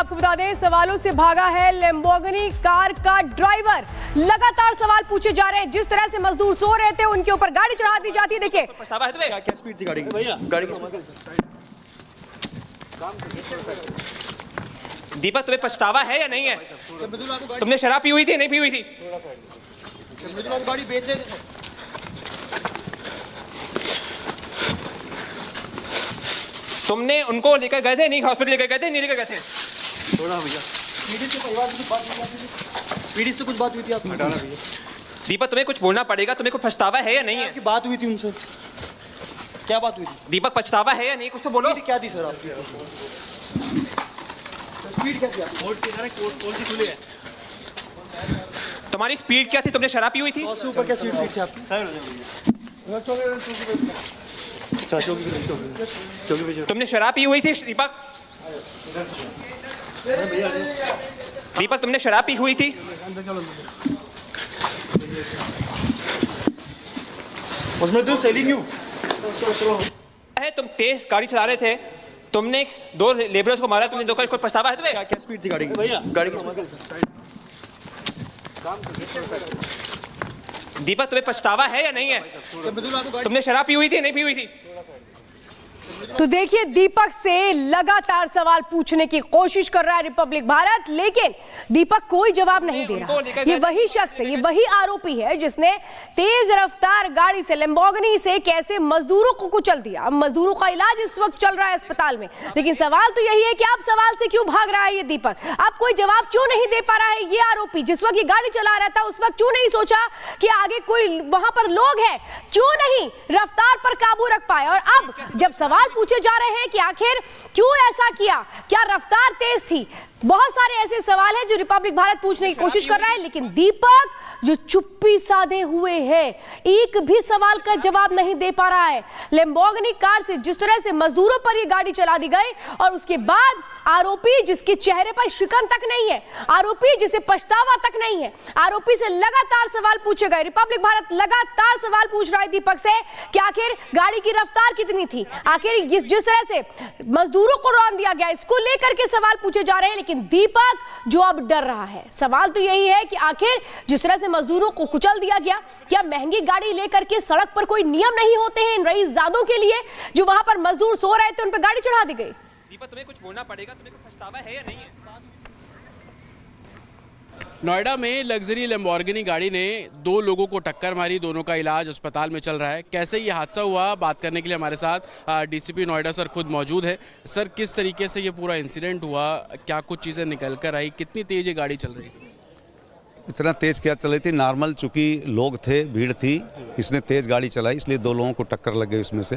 आपको बता दें, सवालों से भागा है लैम्बोर्गिनी कार का ड्राइवर। लगातार सवाल पूछे जा रहे हैं। जिस तरह से मजदूर सो रहे थे, उनके ऊपर गाड़ी चढ़ा दी जाती है। देखिए, पछतावा है तुम्हें? क्या स्पीड थी गाड़ी की? भैया गाड़ी की दीपक, तुम्हें पछतावा है या नहीं है? तुमने शराब पी हुई थी, नहीं पी हुई थी? गाड़ी बेच रहे थे। तुमने उनको लेकर गए थे? नहीं, हॉस्पिटल लेकर गए थे? नहीं लेकर गए थे? थोड़ा भैया, पीड़ित के परिवार से बात हुई थी, पीड़ित से कुछ बात हुई थी आपकी? हटाना भैया। दीपक, तुम्हें कुछ बोलना पड़ेगा। तुम्हें कुछ पछतावा है या नहीं है? बात हुई थी उनसे, क्या बात हुई थी? दीपक, पछतावा है या नहीं? कुछ तो बोलो। क्या थी सर आपकी? स्पीड क्या थी आपकी? कोर्ट की खुली है। तुम्हारी स्पीड क्या थी? तुमने शराब पी हुई थी? उससे ऊपर क्या स्पीड थी आपकी? तुमने शराब पी हुई थी दीपक? दीपक, तुमने शराब पी हुई थी? तुम तेज गाड़ी चला रहे थे, तुमने 2 लेबरर्स को मारा, तुमने 2 का कोई पछतावा है तुम्हें? क्या स्पीड थी गाड़ी की? भैया गाड़ी की दीपक, तुम्हें पछतावा है या नहीं है? तुमने शराब पी हुई थी, नहीं पी हुई थी? तो देखिए, दीपक से लगातार सवाल पूछने की कोशिश कर रहा है रिपब्लिक भारत, लेकिन दीपक कोई जवाब नहीं दे रहा। ये वही शख्स है, ये वही आरोपी है जिसने तेज रफ्तार गाड़ी से, लैम्बोर्गिनी से कैसे मजदूरों को कुचल दिया। मजदूरों का इलाज इस वक्त चल रहा है अस्पताल में, लेकिन सवाल तो यही है कि आप सवाल से क्यों भाग रहा है ये दीपक? आप कोई जवाब क्यों नहीं दे पा रहा है ये आरोपी? जिस वक्त ये गाड़ी चला रहा था, उस वक्त क्यों नहीं सोचा कि आगे कोई वहां पर लोग हैं? क्यों नहीं रफ्तार पर काबू रख पाए? और अब जब सवाल पूछे जा रहे हैं कि आखिर क्यों ऐसा किया, क्या रफ्तार तेज थी, बहुत सारे ऐसे सवाल हैं जो रिपब्लिक भारत पूछने की कोशिश कर रहा है, लेकिन दीपक जो चुप्पी साधे हुए है, एक भी सवाल का जवाब नहीं दे पा रहा है। लैम्बोर्गिनी कार से जिस तरह से मजदूरों पर यह गाड़ी चला दी गई, और उसके बाद आरोपी जिसके चेहरे पर शिकन तक नहीं है, आरोपी जिसे पछतावा तक नहीं है, आरोपी से लगातार सवाल पूछे गए। रिपब्लिक भारत लगातार सवाल पूछ रहा है दीपक से कि आखिर गाड़ी की रफ्तार कितनी थी, आखिर जिस तरह से मजदूरों को रौंद दिया गया, इसको लेकर के सवाल पूछे जा रहे हैं। लेकिन दीपक जो अब डर रहा है, सवाल तो यही है कि आखिर जिस तरह से मजदूरों को कुचल दिया गया, क्या महंगी गाड़ी लेकर के सड़क पर कोई नियम नहीं होते हैं इन रईसजादों के लिए जो वहां पर मजदूर सो रहे थे, उन पर गाड़ी चढ़ा दी गई? दीपक, तुम्हें कुछ बोलना पड़ेगा। तुम्हें कुछ पछतावा है या नहीं है? नोएडा में लग्जरी लैम्बोर्गिनी गाड़ी ने 2 लोगों को टक्कर मारी, दोनों का इलाज अस्पताल में चल रहा है। कैसे ये हादसा हुआ, बात करने के लिए हमारे साथ डीसीपी नोएडा सर खुद मौजूद है। सर, किस तरीके से ये पूरा इंसिडेंट हुआ, क्या कुछ चीज़ें निकल कर आई, कितनी तेज ये गाड़ी चल रही थी? इतना तेज़ क्या चल रही थी, नॉर्मल, चूँकि लोग थे, भीड़ थी, इसने तेज़ गाड़ी चलाई, इसलिए 2 लोगों को टक्कर लग गई उसमें से,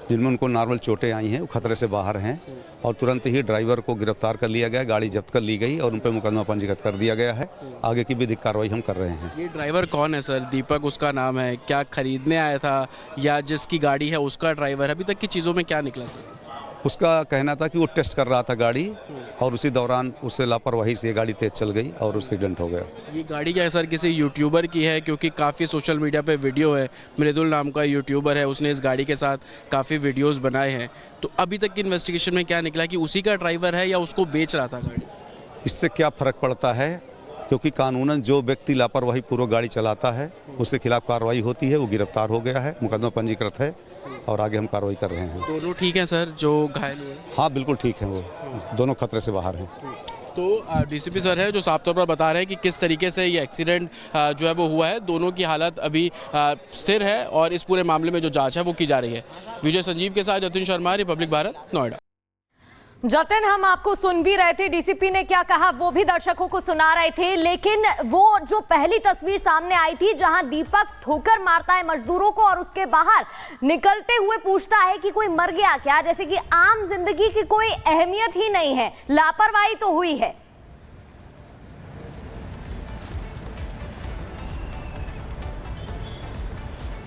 जिनमें उनको नॉर्मल चोटें आई हैं, वो खतरे से बाहर हैं, और तुरंत ही ड्राइवर को गिरफ्तार कर लिया गया, गाड़ी जब्त कर ली गई और उन पर मुकदमा पंजीकृत कर दिया गया है। आगे की विधिक कार्रवाई हम कर रहे हैं। ये ड्राइवर कौन है सर? दीपक उसका नाम है, क्या खरीदने आया था या जिसकी गाड़ी है उसका ड्राइवर? अभी तक की चीज़ों में क्या निकला सर? उसका कहना था कि वो टेस्ट कर रहा था गाड़ी, और उसी दौरान उससे लापरवाही से ये गाड़ी तेज चल गई और उसका एक्सीडेंट हो गया। ये गाड़ी क्या है सर, किसी यूट्यूबर की है? क्योंकि काफ़ी सोशल मीडिया पे वीडियो है, मृदुल नाम का यूट्यूबर है, उसने इस गाड़ी के साथ काफ़ी वीडियोस बनाए हैं। तो अभी तक की इन्वेस्टिगेशन में क्या निकला कि उसी का ड्राइवर है या उसको बेच रहा था गाड़ी? इससे क्या फ़र्क पड़ता है, क्योंकि कानूनन जो व्यक्ति लापरवाही पूर्वक गाड़ी चलाता है उसके खिलाफ कार्रवाई होती है। वो गिरफ्तार हो गया है, मुकदमा पंजीकृत है और आगे हम कार्रवाई कर रहे हैं। दोनों ठीक हैं सर जो घायल हुए? हाँ, बिल्कुल ठीक हैं, वो दोनों खतरे से बाहर हैं। तो डीसीपी सर है जो साफ तौर पर बता रहे हैं कि किस तरीके से ये एक्सीडेंट जो है वो हुआ है। दोनों की हालत अभी स्थिर है और इस पूरे मामले में जो जांच है वो की जा रही है। विजय संजीव के साथ जतिन शर्मा, रिपब्लिक भारत, नोएडा। जतिन, हम आपको सुन भी रहे थे, डीसीपी ने क्या कहा वो भी दर्शकों को सुना रहे थे, लेकिन वो जो पहली तस्वीर सामने आई थी जहां दीपक ठोकर मारता है मजदूरों को और उसके बाहर निकलते हुए पूछता है कि कोई मर गया क्या, जैसे कि आम जिंदगी की कोई अहमियत ही नहीं है, लापरवाही तो हुई है।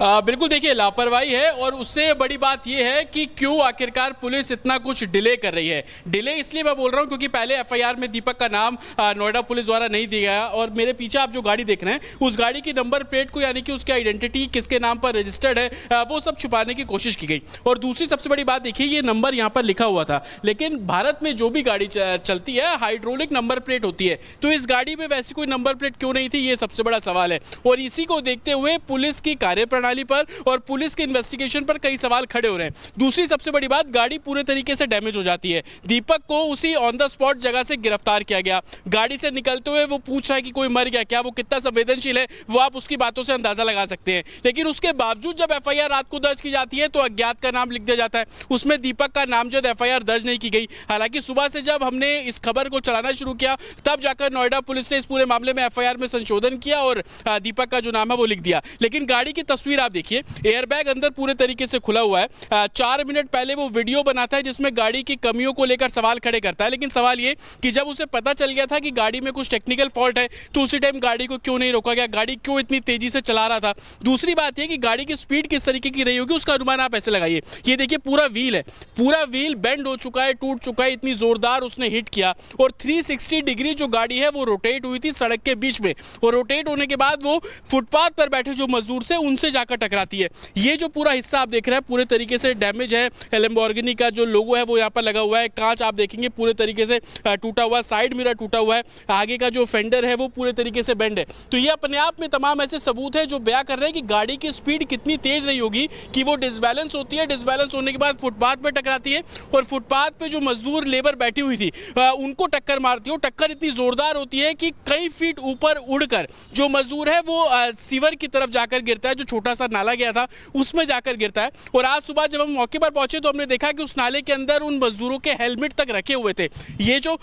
बिल्कुल, देखिए लापरवाही है और उससे बड़ी बात यह है कि क्यों आखिरकार पुलिस इतना कुछ डिले कर रही है। डिले इसलिए मैं बोल रहा हूं क्योंकि पहले एफआईआर में दीपक का नाम नोएडा पुलिस द्वारा नहीं दिया गया और मेरे पीछे आप जो गाड़ी देख रहे हैं उस गाड़ी की नंबर प्लेट को यानी कि उसकी आइडेंटिटी किसके नाम पर रजिस्टर्ड है वो सब छुपाने की कोशिश की गई। और दूसरी सबसे बड़ी बात देखिए, ये नंबर यहाँ पर लिखा हुआ था, लेकिन भारत में जो भी गाड़ी चलती है हाइड्रोलिक नंबर प्लेट होती है, तो इस गाड़ी में वैसी कोई नंबर प्लेट क्यों नहीं थी, ये सबसे बड़ा सवाल है। और इसी को देखते हुए पुलिस की कार्यप्रणाली पर और पुलिस के इन्वेस्टिगेशन पर कई सवाल खड़े हो रहे हैं। दूसरी सबसे बड़ी बात, गाड़ी पूरे तरीके से डैमेज हो जाती है। दीपक को उसी ऑन द स्पॉट जगह से गिरफ्तार किया गया। गाड़ी से निकलते हुए वो पूछ रहा है कि कोई मर गया क्या, वो कितना संवेदनशील है वो आप उसकी बातों से अंदाजा लगा सकते हैं। लेकिन उसके बावजूद जब एफआईआर रात को दर्ज की जाती है तो अज्ञात का नाम लिख दिया जाता है, उसमें दीपक का नामजद एफआईआर दर्ज नहीं की गई। हालांकि सुबह से जब हमने इस खबर को चलाना शुरू किया तब जाकर नोएडा पुलिस ने इस पूरे मामले में एफआईआर में संशोधन किया और दीपक का जो नाम है वो लिख दिया। लेकिन गाड़ी की तस्वीर आप देखिए, एयरबैग अंदर पूरे तरीके से खुला हुआ है। 4 मिनट पहले वो वीडियो बनाता है जिसमें गाड़ी की कमियों को लेकर सवाल खड़े करता है। लेकिन सवाल ये कि जब उसे पता चल गया था कि गाड़ी में कुछ टेक्निकल फॉल्ट है तो उसी टाइम गाड़ी को क्यों नहीं रोका गया, गाड़ी क्यों इतनी तेजी से चला रहा था। दूसरी बात यह कि गाड़ी की स्पीड किस तरीके की रही होगी उसका अनुमान आप ऐसे लगाइए। ये देखिए पूरा व्हील है, पूरा व्हील बेंड हो चुका है, टूट चुका है, इतनी जोरदार उसने हिट किया। और 360 डिग्री जो गाड़ी है वो रोटेट हुई थी सड़क के बीच में, और रोटेट होने के बाद वो फुटपाथ पर बैठे जो मजदूर से उनसे जाकर टकराती है। ये जो पूरा हिस्सा आप देख रहे हैं पूरे तरीके से डैमेज है। लैम्बोर्गिनी का जो लोगो है वो यहाँ पर लगा हुआ है, कांच आप देखेंगे पूरे तरीके से टूटा हुआ, साइड मिरर टूटा हुआ है, आगे का जो फेंडर है वो पूरे तरीके से बेंड है। तो ये अपने आप में तमाम ऐसे सबूत है जो बयां कर रहे हैं कि गाड़ी की स्पीड कितनी तेज रही होगी कि वो डिसबैलेंस होती है, डिसबैलेंस होने के बाद फुटपाथ पर टकराती है और फुटपाथ पे जो मजदूर लेबर बैठी हुई थी उनको टक्कर मारती है। टक्कर इतनी जोरदार होती है कि कई फीट ऊपर उड़कर जो मजदूर है वो सीवर की तरफ जाकर गिरता है, जो छोटा सा नाला गया था उसमें जाकर गिरता है। और आज सुबह जब हम मौके पर पहुंचे तो हमने देखा कि उस नाले के अंदर उन मजदूरों के हेलमेट तक रखे हुए थे। ये जो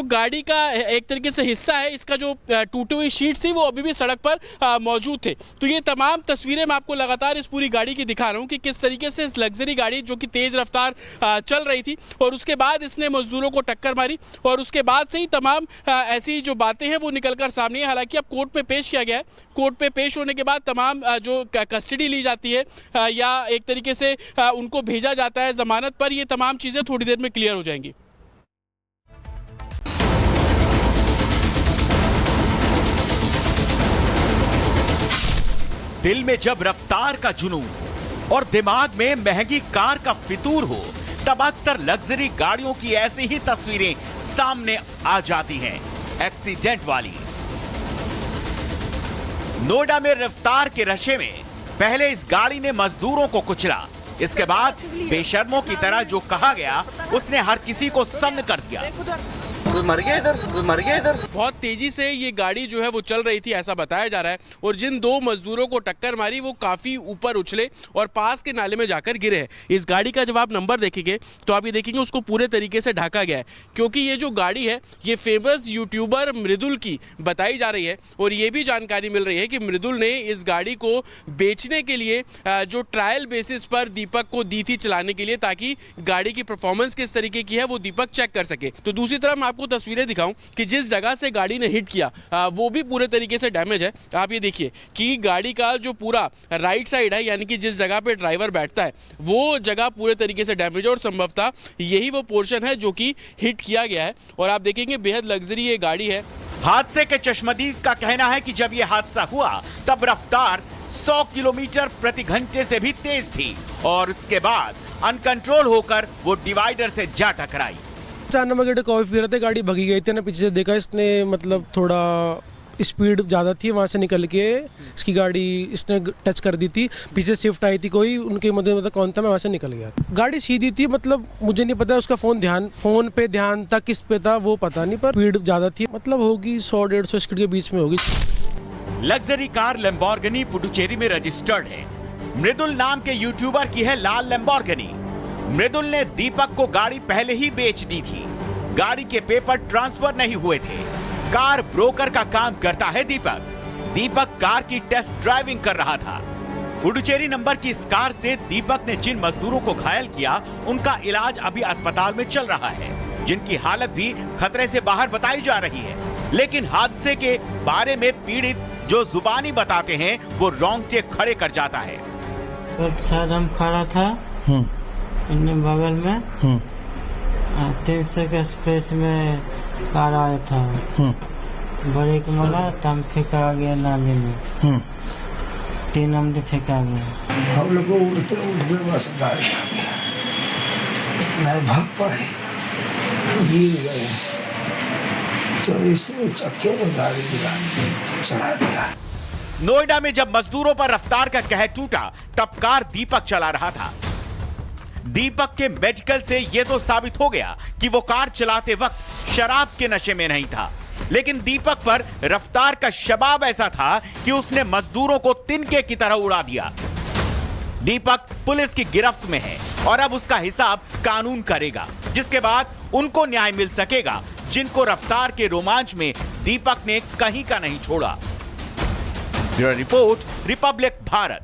गाड़ी का एक तरीके से हिस्सा है, इसका जो टूटी हुई शीट थी वो अभी भी सड़क पर मौजूद थे। तो ये तमाम तस्वीरें मैं आपको लगातार इस पूरी गाड़ी की दिखा रहा हूं कि किस तरीके से इस लग्जरी गाड़ी जो कि तेज रफ्तार चल रही थी और उसके बाद इसने मजदूरों को टक्कर मारी और उसके बाद से ही तमाम ऐसी जो बातें हैं वो निकलकर सामने है। हालांकि अब कोर्ट में पेश किया गया है, कोर्ट पे पेश होने के बाद तमाम जो कस्टडी ली जाती है या एक तरीके से उनको भेजा जाता है जमानत पर, ये तमाम चीजें थोड़ी देर में क्लियर हो जाएंगी। दिल में जब रफ्तार का जुनून और दिमाग में महंगी कार का फितूर हो तब अक्सर लग्जरी गाड़ियों की ऐसी ही तस्वीरें सामने आ जाती हैं, एक्सीडेंट वाली। नोएडा में रफ्तार के नशे में पहले इस गाड़ी ने मजदूरों को कुचला, इसके बाद बेशर्मों की तरह जो कहा गया उसने हर किसी को सन्न कर दिया। कोई मर गया इधर। बहुत तेजी से ये गाड़ी जो है वो चल रही थी ऐसा बताया जा रहा है और जिन 2 मजदूरों को टक्कर मारी वो काफी ऊपर उछले और पास के नाले में जाकर गिरे हैं। इस गाड़ी का जब आप नंबर देखेंगे तो आप ये देखेंगे उसको पूरे तरीके से ढका गया है, क्योंकि ये जो गाड़ी है ये फेमस यूट्यूबर मृदुल की बताई जा रही है। और ये भी जानकारी मिल रही है कि मृदुल ने इस गाड़ी को बेचने के लिए जो ट्रायल बेसिस पर दीपक को दी थी चलाने के लिए, ताकि गाड़ी की परफॉर्मेंस किस तरीके की है वो दीपक चेक कर सके। तो दूसरी तरफ मैं आपको तस्वीरें दिखाऊं कि जिस जगह से गाड़ी ने हिट किया वो भी पूरे तरीके से डैमेज है। आप ये देखिए कि गाड़ी का जो पूरा राइट साइड है यानी कि जिस जगह पे ड्राइवर बैठता है वो जगह पूरे तरीके से डैमेज है और संभवतः यही वो पोर्शन है जो कि हिट किया गया है। और आप देखेंगे बेहद लग्जरी ये गाड़ी है। हादसे के चश्मदीद का कहना है कि जब यह हादसा हुआ तब रफ्तार 100 किलोमीटर प्रति घंटे से भी तेज थी और उसके बाद अनकंट्रोल होकर वो डिवाइडर से जा टकराई। 4 नंबर गेट कॉफी पी रहे थे, गाड़ी भगी गई थी ना, पीछे से देखा इसने, मतलब थोड़ा स्पीड ज़्यादा थी, वहाँ से निकल के इसकी गाड़ी इसने टच कर दी थी। पीछे शिफ्ट आई थी कोई, उनके मतलब कौन था, मैं वहाँ से निकल गया। गाड़ी सीधी थी, मतलब मुझे नहीं पता उसका फोन पे ध्यान था, किस पे था वो पता नहीं, पर स्पीड ज़्यादा थी, मतलब होगी 100-150 स्पीड के बीच में होगी। लग्जरी कार लैम्बोर्गिनी पुडुचेरी में रजिस्टर्ड है। मृदुल नाम के यूट्यूबर की है लाल लैम्बोर्गिनी। मृदुल ने दीपक को गाड़ी पहले ही बेच दी थी, गाड़ी के पेपर ट्रांसफर नहीं हुए थे। कार ब्रोकर का काम करता है दीपक कार की टेस्ट ड्राइविंग कर रहा था। पुडुचेरी नंबर की इस कार से दीपक ने जिन मजदूरों को घायल किया उनका इलाज अभी अस्पताल में चल रहा है, जिनकी हालत भी खतरे से बाहर बताई जा रही है। लेकिन हादसे के बारे में पीड़ित जो जुबानी बताते हैं वो रोंगटे खड़े कर जाता है। एक साइड हम खड़ा था, इन्हें बगल में 300 के स्पेस में कार आया था, ब्रेक मारा तब फेंका गया नाली में, 3 हमने फेंका गया। हम लोग को उड़ते उड़ते बस गाड़ी आ गया, नहीं भाग पाए, गिर गए, तो इसमें चक्के में गाड़ी गिरा चढ़ा दिया। नोएडा में जब मजदूरों पर रफ्तार का कहर टूटा तब कार दीपक चला रहा था। दीपक के मेडिकल से यह तो साबित हो गया कि वो कार चलाते वक्त शराब के नशे में नहीं था, लेकिन दीपक पर रफ्तार का शबाब ऐसा था कि उसने मजदूरों को तिनके की तरह उड़ा दिया। दीपक पुलिस की गिरफ्त में है और अब उसका हिसाब कानून करेगा, जिसके बाद उनको न्याय मिल सकेगा जिनको रफ्तार के रोमांच में दीपक ने कहीं का नहीं छोड़ा। Bureau report, Republic Bharat.